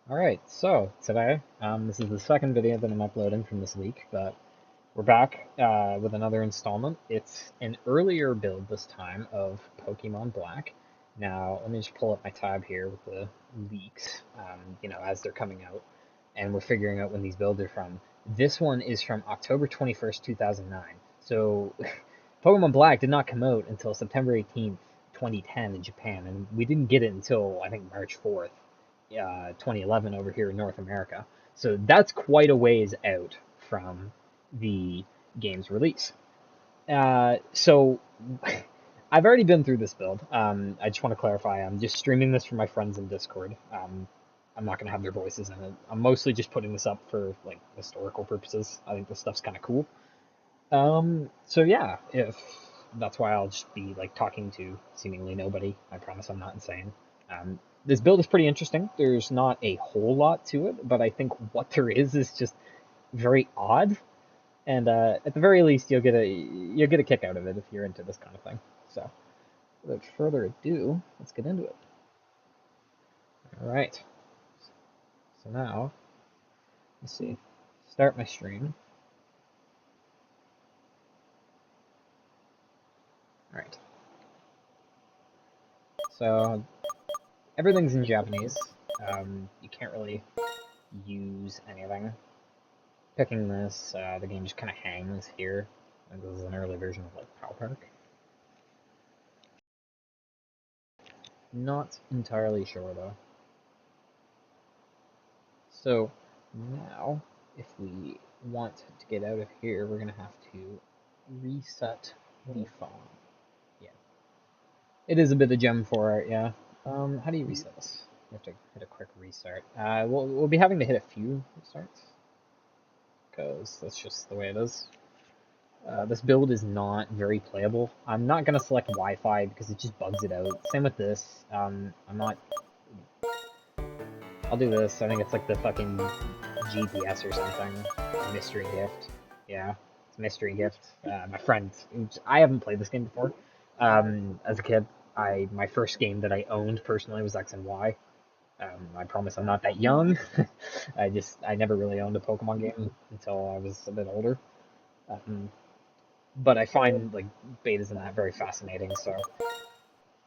Alright, so today, this is the second video that I'm uploading from this week, but we're back with another installment. It's an earlier build this time of Pokemon Black. Now, let me just pull up my tab here with the leaks, as they're coming out, and we're figuring out when these builds are from. This one is from October 21st, 2009. So, Pokemon Black did not come out until September 18th, 2010 in Japan, and we didn't get it until, I think, March 4th. 2011 over here in North America. So that's quite a ways out from the game's release. So I've already been through this build. I just want to clarify, I'm just streaming this for my friends in Discord. I'm not going to have their voices in it. I'm mostly just putting this up for like historical purposes. I think this stuff's kind of cool. So yeah, if that's why I'll just be like talking to seemingly nobody. I promise I'm not insane. This build is pretty interesting. There's not a whole lot to it, but I think what there is just very odd. And at the very least, you'll get a kick out of it if you're into this kind of thing. So, without further ado, let's get into it. All right. So now, let's see. Start my stream. All right. So everything's in Japanese. You can't really use anything. Picking this, the game just kind of hangs here. And this is an early version of like Pow Park. Not entirely sure though. So now, if we want to get out of here, we're gonna have to reset the phone. Yeah, it is a bit of gem for it. Yeah. How do you reset this? You have to hit a quick restart. We'll be having to hit a few restarts because that's just the way it is. This build is not very playable. I'm not gonna select Wi-Fi because it just bugs it out. Same with this. I'm not. I'll do this. I think it's like the fucking GPS or something. Mystery gift. Yeah, it's a mystery gift. My friend, I haven't played this game before. As a kid, my first game that I owned personally was X and Y. I promise I'm not that young. I never really owned a Pokemon game until I was a bit older. Um, but I find like betas and that very fascinating, so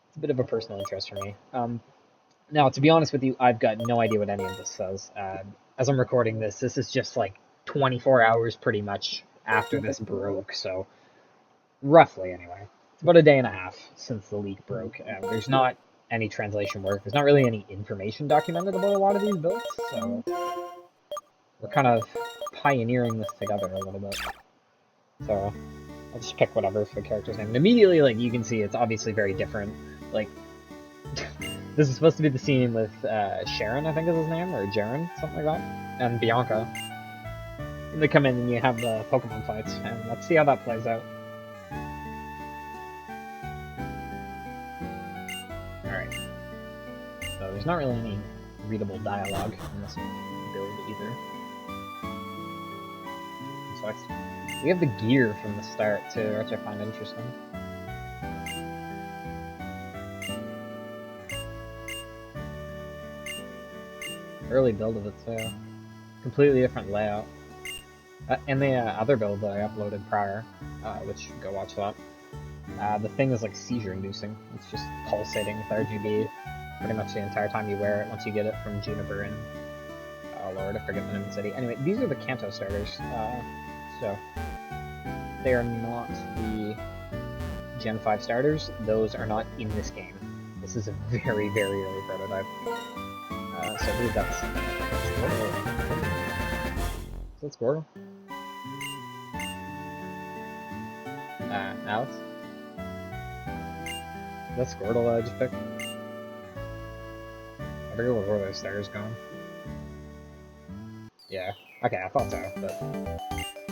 it's a bit of a personal interest for me. Now, to be honest with you, I've got no idea what any of this says. As I'm recording this, this is just like 24 hours pretty much after this broke, so roughly anyway. It's about a day and a half since the leak broke. There's not any translation work. There's not really any information documented about a lot of these builds, so we're kind of pioneering this together a little bit. So I'll just pick whatever for the character's name. And immediately, like, you can see it's obviously very different. Like, this is supposed to be the scene with Sharon, I think is his name, or Jaren, something like that, and Bianca. And they come in and you have the Pokemon fights, and let's see how that plays out. Alright. So there's not really any readable dialogue in this build either. So we have the gear from the start too, which I find interesting. Early build of it too. Completely different layout. And the other build that I uploaded prior, which go watch that. The thing is like seizure inducing. It's just pulsating with RGB pretty much the entire time you wear it once you get it from Juniper and oh lord, I forget the name of the city. Anyway, these are the Kanto starters. So they are not the Gen 5 starters. Those are not in this game. This is a very, very early prototype. So I believe that's Squirtle. Is that Squirtle? Alex? Is that Squirtle that I just picked? I forget where those starters going. Yeah. Okay, I thought so, but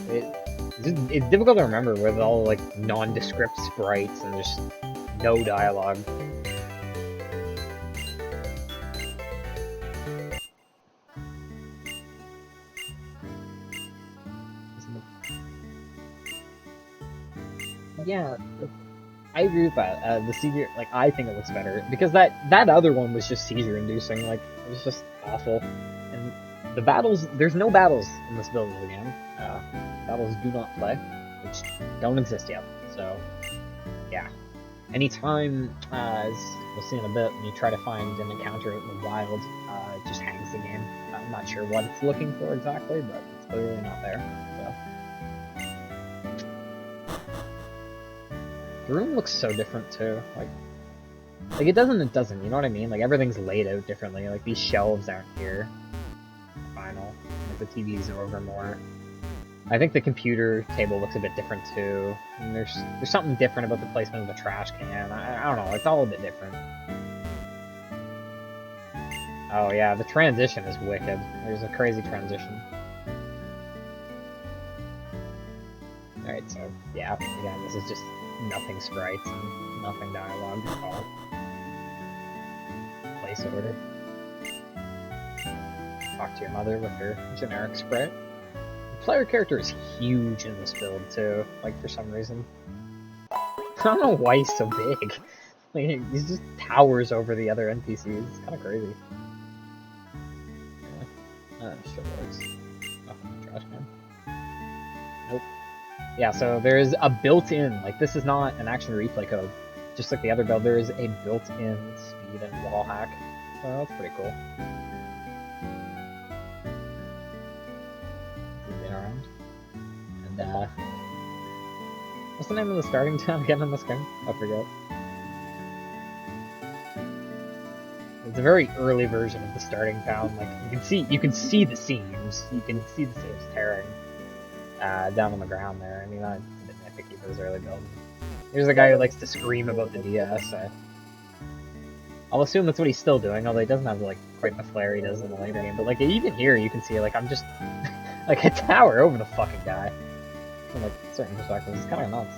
it's difficult to remember with all like nondescript sprites and just no dialogue. Yeah, I agree with that. The seizure, like, I think it looks better because that other one was just seizure inducing. Like, It was just awful. And the battles, there's no battles in this build of the game. Battles do not play, which don't exist yet. So, yeah. Anytime, as we'll see in a bit, when you try to find an encounter out in the wild, it just hangs the game. I'm not sure what it's looking for exactly, but it's clearly not there. So. The room looks so different too. Like it doesn't, you know what I mean? Like everything's laid out differently. Like these shelves aren't here. Final. Like the TVs are over more. I think the computer table looks a bit different too. And there's something different about the placement of the trash can. I don't know, it's all a bit different. Oh yeah, the transition is wicked. There's a crazy transition. Alright, so yeah, again, this is just nothing sprites and nothing dialogue at all. Place order. Talk to your mother with her generic sprite. The player character is huge in this build too, like for some reason. I don't know why he's so big. Like, he just towers over the other NPCs. It's kind of crazy. Yeah. Sure works. Nothing in the trash can. Nope. Yeah, so there's a built-in, like this is not an action replay code. Just like the other build, there is a built-in speed and wall hack. So that's pretty cool. Around. And what's the name of the starting town again on this game? I forget. It's a very early version of the starting town. Like you can see the seams. You can see the seams tearing down on the ground there. I mean, I'm a bit nitpicky for this early build. Here's the guy who likes to scream about the DS. I'll assume that's what he's still doing, although he doesn't have like quite the flair he does in the later game. But like even here, you can see like I'm just like a tower over the fucking guy from like certain perspectives. It's kind of nuts.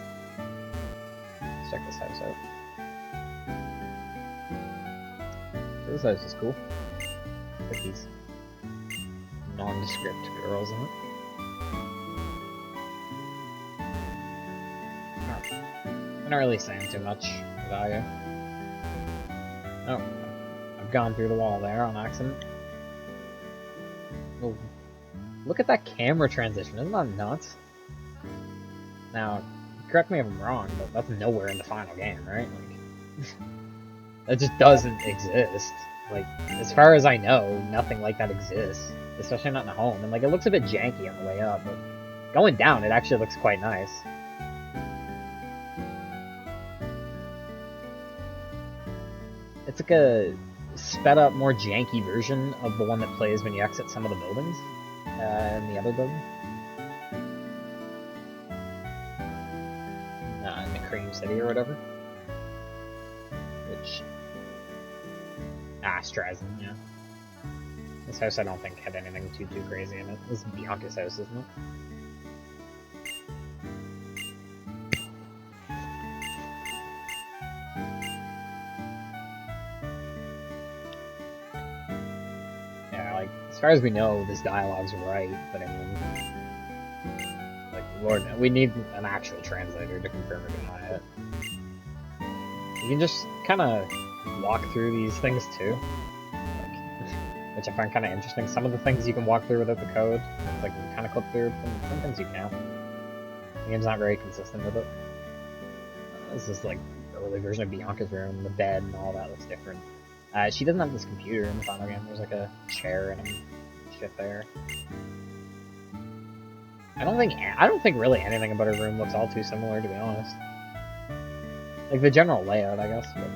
Let's check this house out. So this house is cool. Like these nondescript girls in it. I'm not really saying too much about you. Oh, I've gone through the wall there on accident. Oh, look at that camera transition, isn't that nuts? Now, correct me if I'm wrong, but that's nowhere in the final game, right? Like, that just doesn't exist. Like, as far as I know, nothing like that exists. Especially not in a home. And like, it looks a bit janky on the way up, but going down, it actually looks quite nice. It's like a sped up, more janky version of the one that plays when you exit some of the buildings in the other building. In the Cream City or whatever. Which... Striation, yeah. This house I don't think had anything too crazy in it. This is Bianca's house, isn't it? As far as we know, this dialogue's right, but I mean, like, Lord, we need an actual translator to confirm or deny it. You can just kind of walk through these things too, like, which I find kind of interesting. Some of the things you can walk through without the code, like you kind of click through, but some things you can't. The game's not very consistent with it. This is like the early version of Bianca's room, the bed and all that looks different. She doesn't have this computer in the final game. There's like a chair and shit there. I don't think really anything about her room looks all too similar, to be honest. Like the general layout, I guess. But...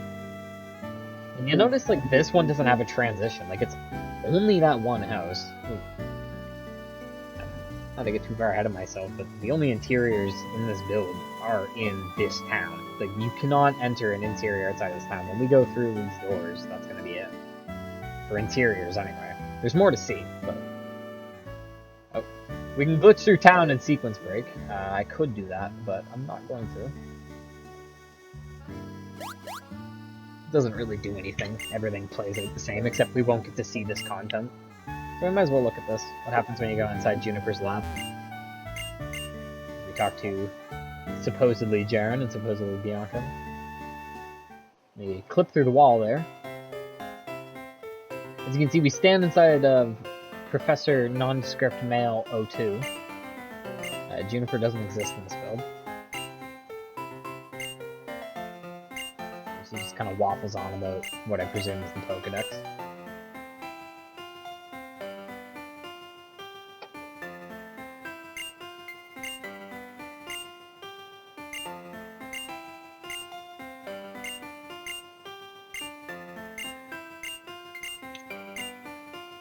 And you notice like this one doesn't have a transition. Like it's only that one house. Not to get too far ahead of myself, but the only interiors in this build are in this town. Like, you cannot enter an interior outside of this town. When we go through these doors, that's gonna be it. For interiors, anyway. There's more to see, but... Oh. We can glitch through town in sequence break. I could do that, but I'm not going to. It doesn't really do anything. Everything plays out the same, except we won't get to see this content. So we might as well look at this. What happens when you go inside Juniper's lab? We talk to supposedly Jaren and supposedly Bianca. We clip through the wall there. As you can see, we stand inside of Professor Nondescript Male 02. Juniper doesn't exist in this build. So he just kind of waffles on about what I presume is the Pokedex.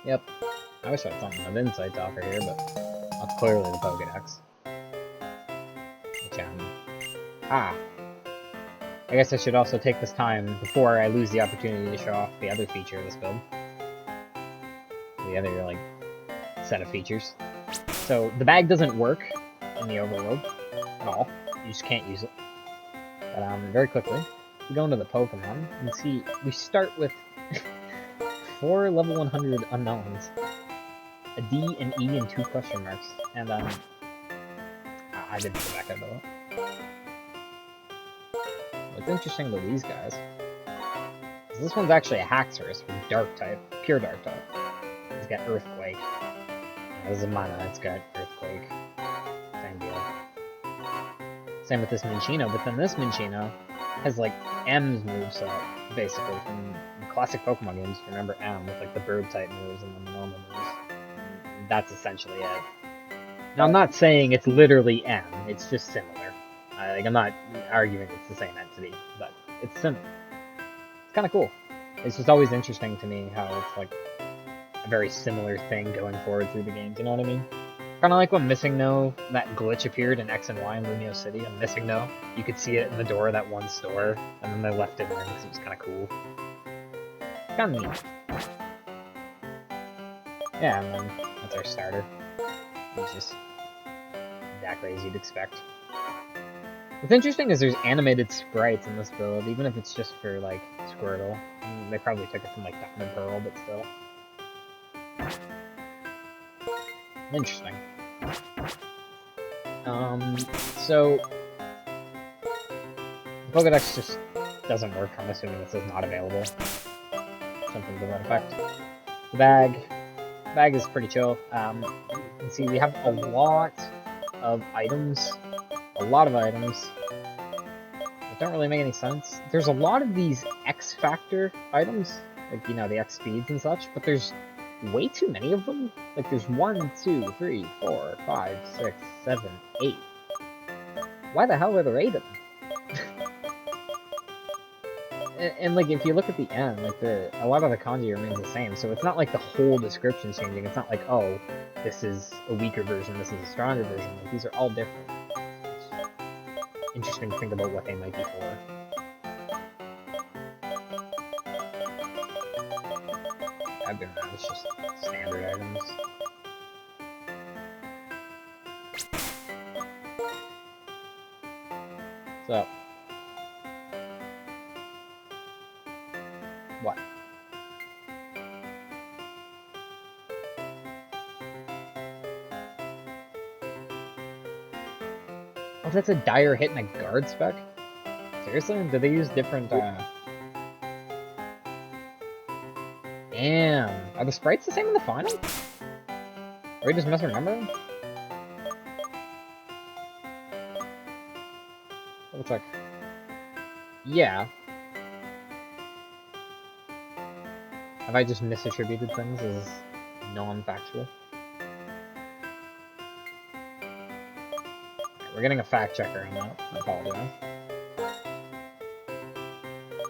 Yep. I wish I had something of insight to offer here, but that's clearly the Pokedex. Which, I guess I should also take this time before I lose the opportunity to show off the other feature of this build. The other, like, set of features. So, the bag doesn't work in the overworld at all. You just can't use it. But, very quickly, we go into the Pokemon and see we start with 4 level 100 unknowns. A D, an E, and 2 question marks. And, I didn't go back out of it. What's interesting about these guys is this one's actually a Haxorus with Dark type, pure Dark type. It's got Earthquake. This is a Mana, it's got Earthquake. Same deal. Same with this Minccino, but then this Minccino has like M's moveset, basically, from classic Pokemon games. Remember M with like the bird type moves and the normal moves. And that's essentially it. Now I'm not saying it's literally M, it's just similar. Like I'm not arguing it's the same entity, but it's simple. It's kind of cool. It's just always interesting to me how it's like a very similar thing going forward through the games, you know what I mean? Kind of like when Missing No, that glitch appeared in X and Y in Lumio City, and Missing No, you could see it in the door of that one store, and then they left it in because it was kind of cool. Kind of neat. Yeah, and then that's our starter. It's just exactly as you'd expect. What's interesting is there's animated sprites in this build, even if it's just for, like, Squirtle. They probably took it from, like, Diamond Pearl, but still. Interesting. So... the Pokedex just doesn't work, I'm assuming this is not available. Something to that effect. The bag is pretty chill. You can see we have a lot of items. A lot of items that don't really make any sense. There's a lot of these X Factor items, like, you know, the X speeds and such, but there's way too many of them. Like, there's 1, 2, 3, 4, 5, 6, 7, 8. Why the hell are there 8 of them? and like, if you look at the end, like, a lot of the kanji remains the same, so it's not like the whole description's changing. It's not like, oh, this is a weaker version, this is a stronger version. Like, these are all different. Interesting to think about what they might be for. Other than that, it's just standard items. So, what? Oh, that's a dire hit and a guard spec? Seriously? Did they use different, Damn. Are the sprites the same in the final? Are we just misremembering? Double check. Yeah. Have I just misattributed things as non-factual? We're getting a fact checker on that. I apologize.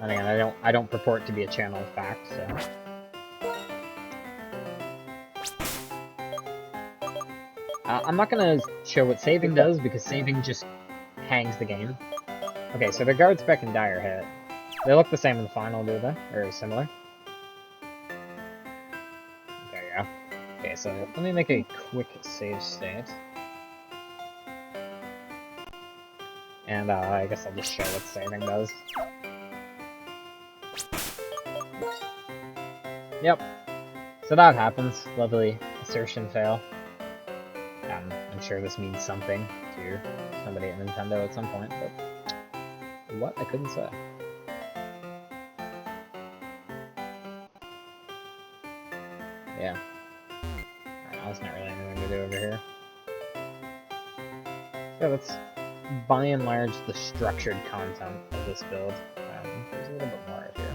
And again, I don't purport to be a channel of fact, so. I'm not gonna show what saving does because saving just hangs the game. Okay, so the guard spec and dire hit. They look the same in the final, do they? Or similar? There you go. Okay, so let me make a quick save state. And I guess I'll just show what saving does. Oops. Yep. So that happens. Lovely assertion fail. I'm sure this means something to somebody at Nintendo at some point, but what? I couldn't say. Yeah. That's not really anything to do over here. Yeah, that's by and large the structured content of this build. There's a little bit more out here.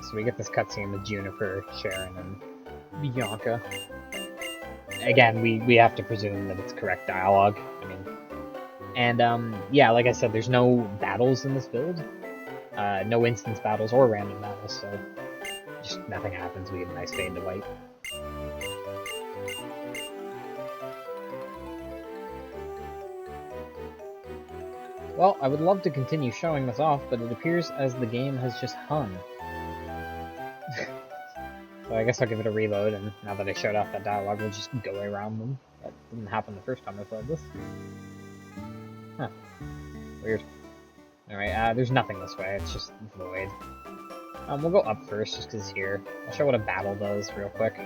So we get this cutscene with Juniper, Sharon, and Bianca. Again, we have to presume that it's correct dialogue. I mean, and yeah, like I said, there's no battles in this build. No instance battles or random battles, so just nothing happens. We get a nice fade to white. Well, I would love to continue showing this off, but it appears as the game has just hung. So I guess I'll give it a reload, and now that I showed off that dialogue, we'll just go around them. That didn't happen the first time I played this. Huh. Weird. Alright, there's nothing this way, it's just void. We'll go up first, just because it's here. I'll show what a battle does real quick.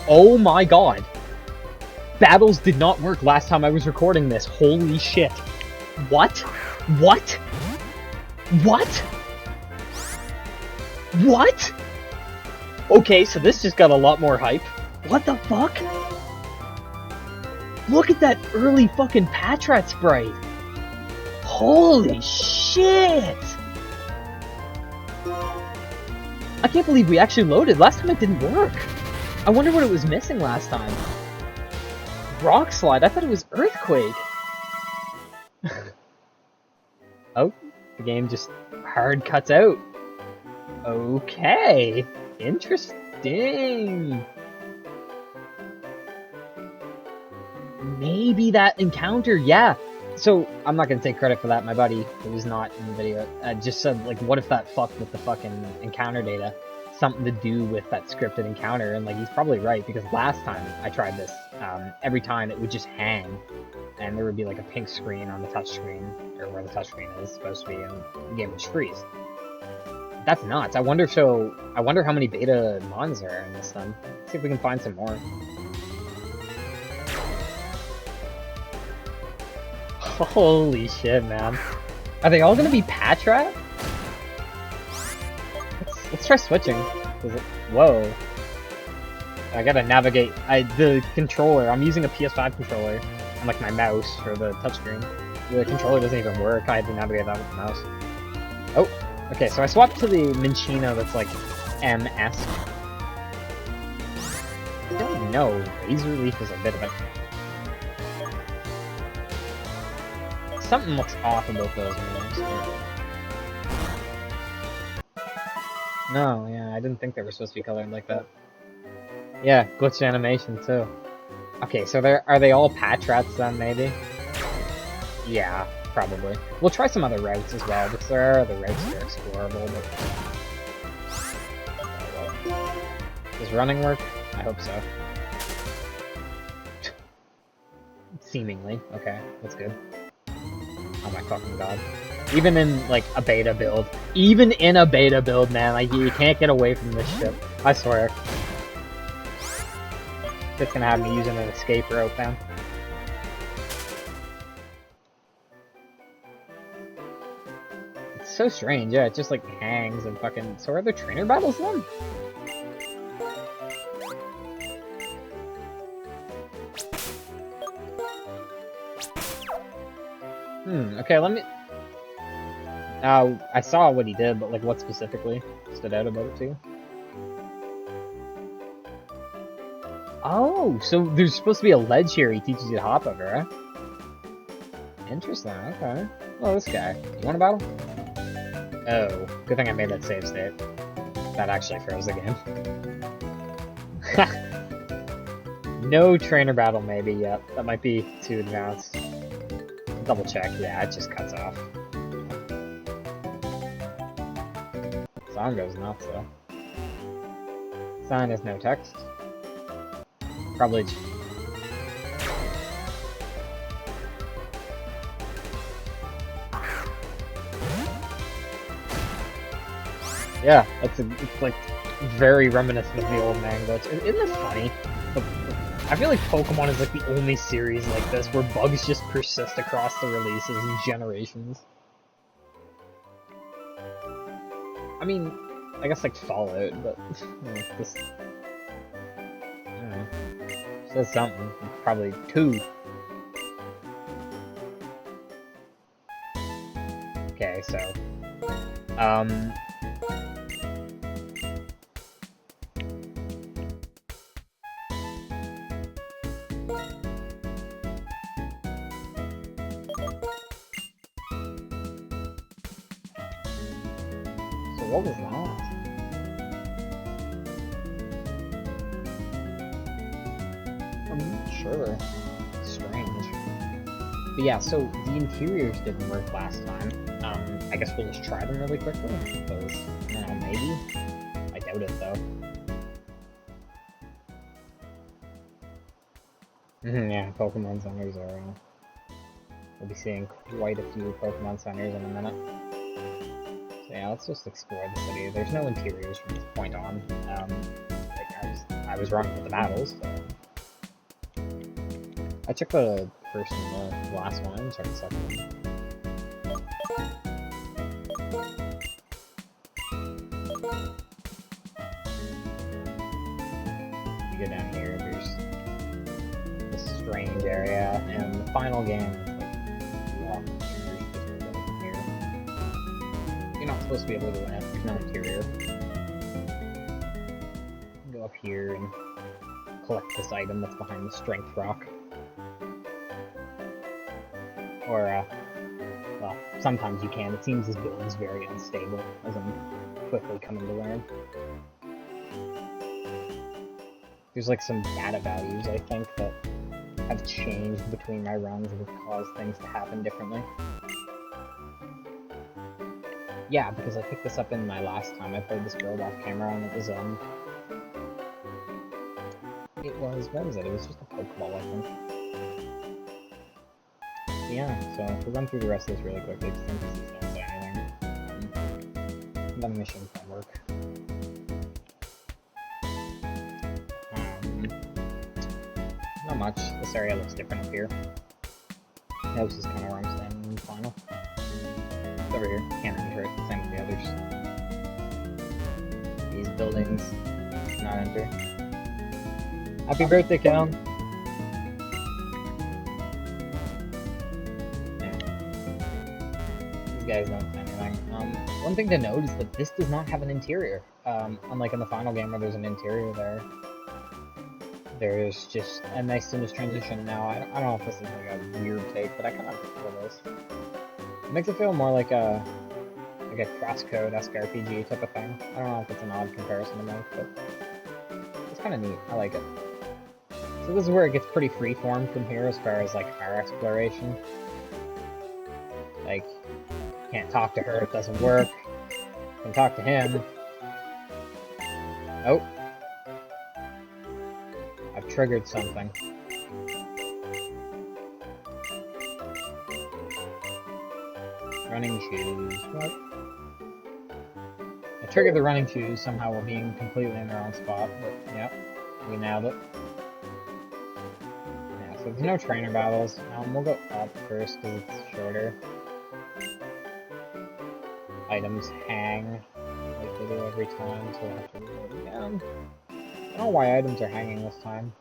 Oh my god! Battles did not work last time I was recording this. Holy shit. What? What? What? What? Okay, so this just got a lot more hype. What the fuck? Look at that early fucking Patrat sprite. Holy shit! I can't believe we actually loaded. Last time it didn't work. I wonder what it was missing last time. Rock slide? I thought it was earthquake. Oh, the game just hard cuts out. Okay, interesting. Maybe that encounter, yeah. So, I'm not gonna take credit for that, my buddy, who was not in the video, just said, like, what if that fucked with the fucking encounter data? Something to do with that scripted encounter, and, like, he's probably right, because last time I tried this, every time it would just hang, and there would be, like, a pink screen on the touchscreen, or where the touchscreen is supposed to be, and the game would just freeze. That's nuts. I wonder how many beta mons there are in this then. Let's see if we can find some more. Holy shit, man. Are they all gonna be Patrat? Let's try switching. Whoa. I gotta navigate. The controller, I'm using a PS5 controller, and like my mouse for the touchscreen. The controller doesn't even work. I had to navigate that with the mouse. Oh, okay, so I swapped to the Minccino that's like M-esque. I don't know. Razor Leaf is a bit of a... Something looks off about those moves. No, yeah, I didn't think they were supposed to be colored like that. Yeah, glitch animation too. Okay, so are they all Patrats then, maybe? Yeah, probably. We'll try some other routes as well, because there are other routes that are explorable, but... Does running work? I hope so. Seemingly. Okay, that's good. Oh my fucking god. Even in, like, a beta build. Even in a beta build, man, like, you can't get away from this shit. I swear. It's gonna have me using an escape rope, man. It's so strange, yeah, it just, like, hangs and fucking... So are there trainer battles then? Okay, let me... I saw what he did, but, like, what specifically stood out about it, too? Oh, so there's supposed to be a ledge here he teaches you to hop over, huh? Interesting, okay. Oh, this guy. You want a battle? Oh, good thing I made that save state. That actually froze the game. No trainer battle, maybe, yet. That might be too advanced. Double check, yeah, it just cuts off. Song goes nuts, though. Sign has no text. Probably... Yeah, it's like very reminiscent of the old man glitch. Isn't this funny? I feel like Pokemon is like the only series like this where bugs just persist across the releases and generations. I mean, I guess like Fallout, but this, I don't know, says something. Probably 2. Okay, so, so what was that? I'm not sure. Strange. But yeah, so the interiors didn't work last time. I guess we'll just try them really quickly, because, I don't know, maybe? I doubt it, though. Yeah, Pokemon Centers are, we'll be seeing quite a few Pokemon Centers in a minute. So yeah, let's just explore the city. There's no interiors from this point on. Like, I was wrong with the battles, so... I checked the first and the last one, and checked the second one. You go down here, there's this strange area, and the final game is like, here. You're not supposed to be able to win it, there's no interior. Go up here and collect this item that's behind the strength rock. Or, well, sometimes you can. It seems this build is very unstable, as I'm quickly coming to learn. There's like some data values, I think, that have changed between my runs that have caused things to happen differently. Yeah, because I picked this up in my last time I played this build off camera, and it was, what was it? It was just a Pokeball, I think. Yeah, so we'll run through the rest of this really quickly, because NPCs don't say anything. The mission framework. Not much. This area looks different up here. This is kind of where I'm standing in the final. It's over here. Can't enter it. Same with the others. These buildings, not enter. Happy birthday, Cal! Guys don't say anything. One thing to note is that this does not have an interior. Unlike in the final game where there's an interior there. There's just a nice seamless transition now. I don't know if this is like a weird take, but I kind of prefer this. It makes it feel more like a crosscode-esque RPG type of thing. I don't know if it's an odd comparison to make, but it's kind of neat. I like it. So this is where it gets pretty freeform from here as far as like our exploration. Like, can't talk to her, it doesn't work. Can talk to him. Oh. I've triggered something. Running shoes. What? I triggered the running shoes somehow while being completely in the wrong spot, but yep, we nailed it. Yeah, so there's no trainer battles. We'll go up first because it's shorter. Items hang like they do every time, so we'll have to reload again. I don't know why items are hanging this time.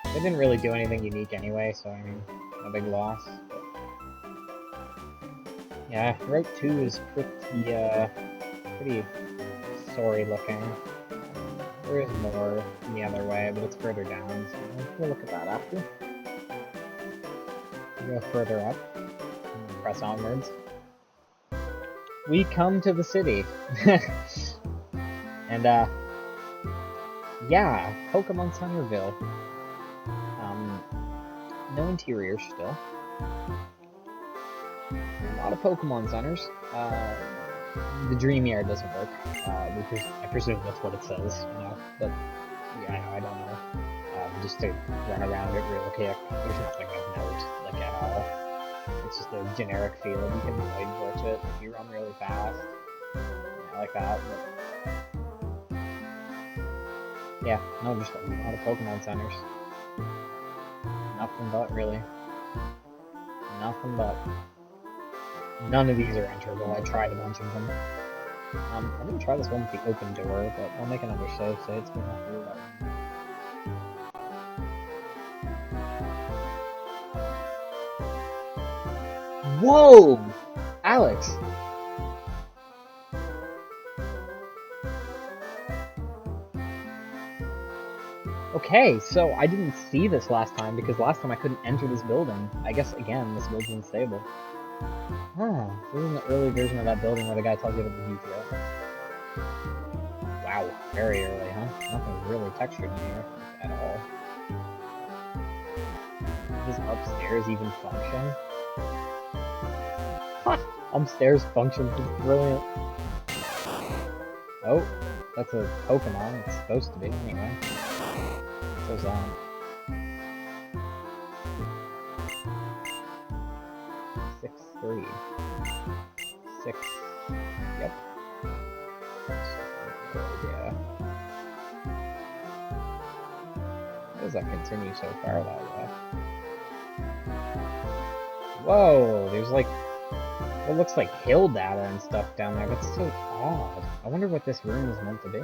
They didn't really do anything unique anyway, so I mean, no big loss. But yeah, Route 2 is pretty sorry looking. There is more in the other way, but it's further down, so we'll look at that after. We'll go further up and press onwards. We come to the city. And, yeah, Pokémon Centerville. No interior still. A lot of Pokémon Centers. The Dream Yard doesn't work. I presume that's what it says, you know, but yeah, I don't know. Just to run around it real quick, there's nothing of note, like, at all. It's just a generic field. You can void glitch it if you run really fast. Yeah, like that. But yeah, no, just a lot of Pokemon Centers. Nothing but, really. Nothing but. None of these are enterable. I tried a bunch of them. I'm gonna try this one with the open door, but I'll make another save state so we don't have to do that one. Whoa! Alex! Okay, so I didn't see this last time because last time I couldn't enter this building. I guess, again, this building's unstable. Ah, this is an early version of that building where the guy tells you about the details. Wow, very early, huh? Nothing's really textured in here at all. Does upstairs even function? Ha! Upstairs functions, it's brilliant. Oh, that's a Pokémon, it's supposed to be, anyway. So's that. 6-3. 6. Yep. Yeah. How does that continue so far that way? Whoa, there's like what looks like hill data and stuff down there. That's so odd. I wonder what this room is meant to be.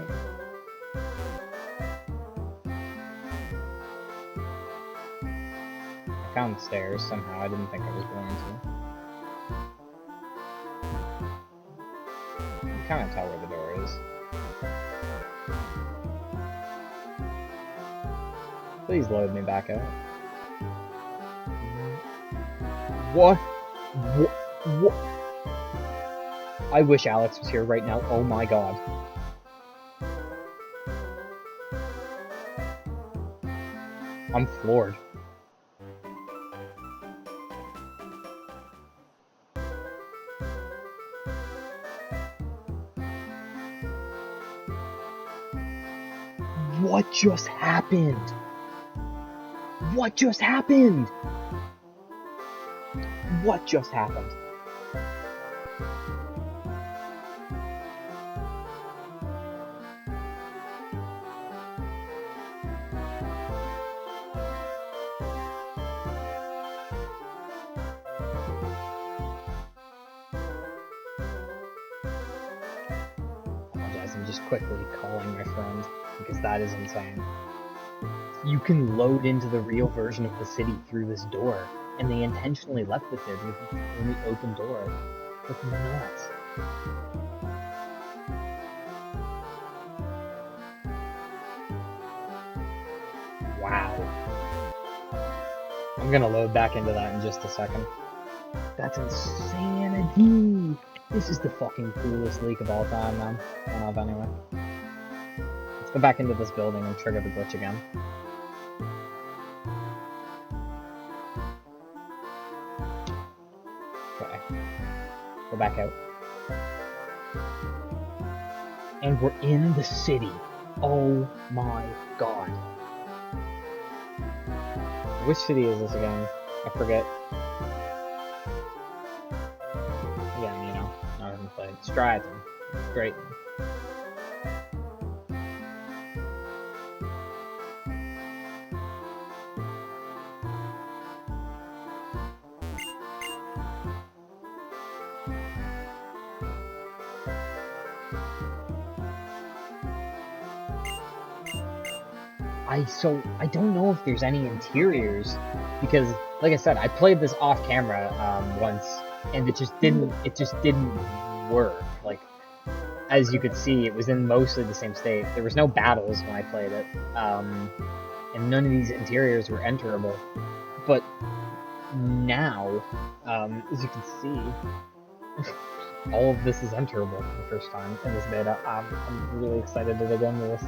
I found the stairs somehow. I didn't think I was going to. You can kind of tell where the door is. Please load me back out. What? What? I wish Alex was here right now. Oh my god. I'm floored. What just happened? What just happened? What just happened? I'm just quickly calling my friend because that is insane. You can load into the real version of the city through this door, and they intentionally left this there because it's the only open door. That's nuts. Wow. I'm gonna load back into that in just a second. That's insanity! This is the fucking coolest leak of all time, man. One of anyway. Let's go back into this building and trigger the glitch again. Okay. Go back out. And we're in the city. Oh my god. Which city is this again? I forget. Yeah, you know, I haven't played. Striation. Great. I don't know if there's any interiors because, like I said, I played this off camera once and it just didn't work. Like, as you could see, it was in mostly the same state. There was no battles when I played it, and none of these interiors were enterable. But now, as you can see, all of this is enterable for the first time in this beta. I'm really excited to dig into this.